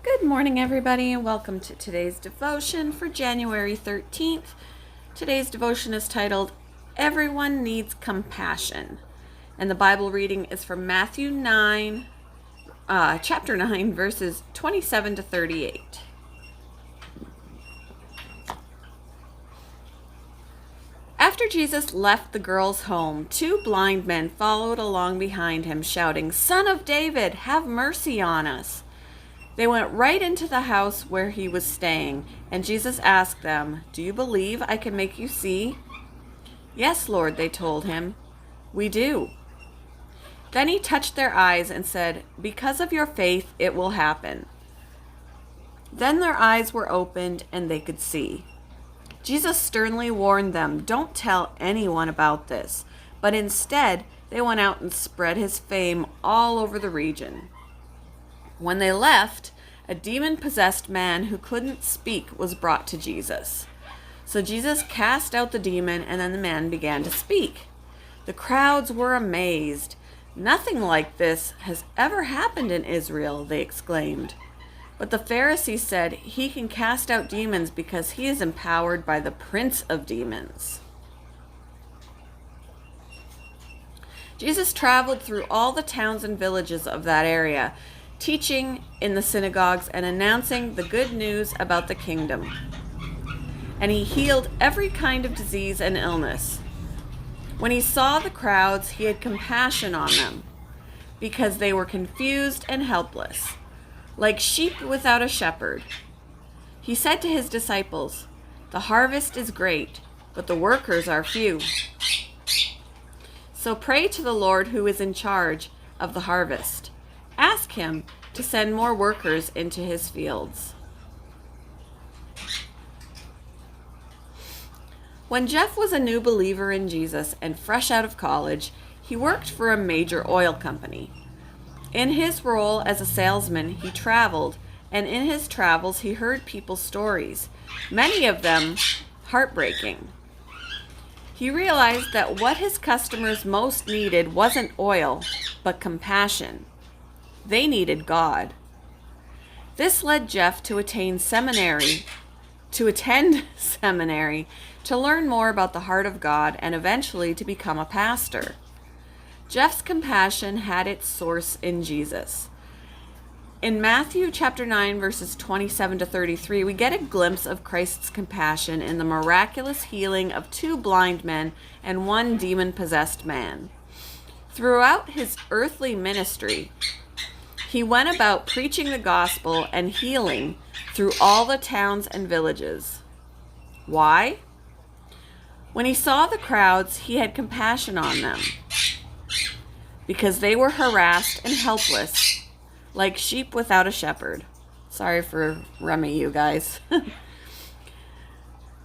Good morning, everybody, and welcome to today's devotion for January 13th. Today's devotion is titled, Everyone Needs Compassion. And the Bible reading is from Matthew 9, chapter 9, verses 27 to 38. After Jesus left the girl's home, two blind men followed along behind him, shouting, "Son of David, have mercy on us." They went right into the house where he was staying, and Jesus asked them, "Do you believe I can make you see?" "Yes, Lord," they told him. "We do." Then he touched their eyes and said, "Because of your faith, it will happen." Then their eyes were opened and they could see. Jesus sternly warned them, "Don't tell anyone about this." But instead, they went out and spread his fame all over the region. When they left, a demon-possessed man who couldn't speak was brought to Jesus. So Jesus cast out the demon, and then the man began to speak. The crowds were amazed. "Nothing like this has ever happened in Israel," they exclaimed. But the Pharisees said, "He can cast out demons because he is empowered by the prince of demons." Jesus traveled through all the towns and villages of that area, teaching in the synagogues and announcing the good news about the kingdom. And he healed every kind of disease and illness. When he saw the crowds, he had compassion on them because they were confused and helpless, like sheep without a shepherd. He said to his disciples, "The harvest is great, but the workers are few. So pray to the Lord who is in charge of the harvest. Ask him to send more workers into his fields." When Jeff was a new believer in Jesus and fresh out of college, he worked for a major oil company. In his role as a salesman, he traveled, and in his travels, he heard people's stories, many of them heartbreaking. He realized that what his customers most needed wasn't oil, but compassion. They needed God. This led Jeff to attend seminary to learn more about the heart of God and eventually to become a pastor. Jeff's compassion had its source in Jesus. In Matthew chapter 9, verses 27 to 33, we get a glimpse of Christ's compassion in the miraculous healing of two blind men and one demon-possessed man. Throughout his earthly ministry, he went about preaching the gospel and healing through all the towns and villages. Why? When he saw the crowds, he had compassion on them because they were harassed and helpless, like sheep without a shepherd. Sorry for Remy, you guys.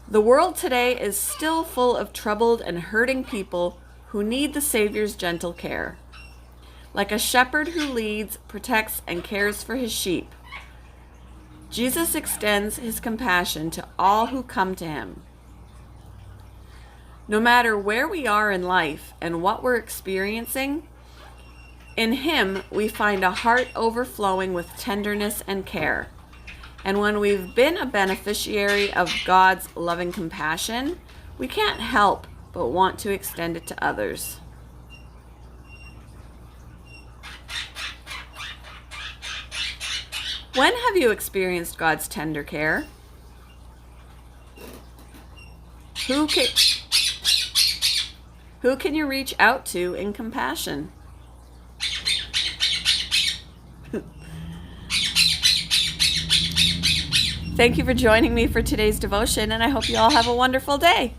The world today is still full of troubled and hurting people who need the Savior's gentle care. Like a shepherd who leads, protects, and cares for his sheep, Jesus extends his compassion to all who come to him. No matter where we are in life and what we're experiencing, in him we find a heart overflowing with tenderness and care. And when we've been a beneficiary of God's loving compassion, we can't help but want to extend it to others. When have you experienced God's tender care? Who can you reach out to in compassion? Thank you for joining me for today's devotion, and I hope you all have a wonderful day.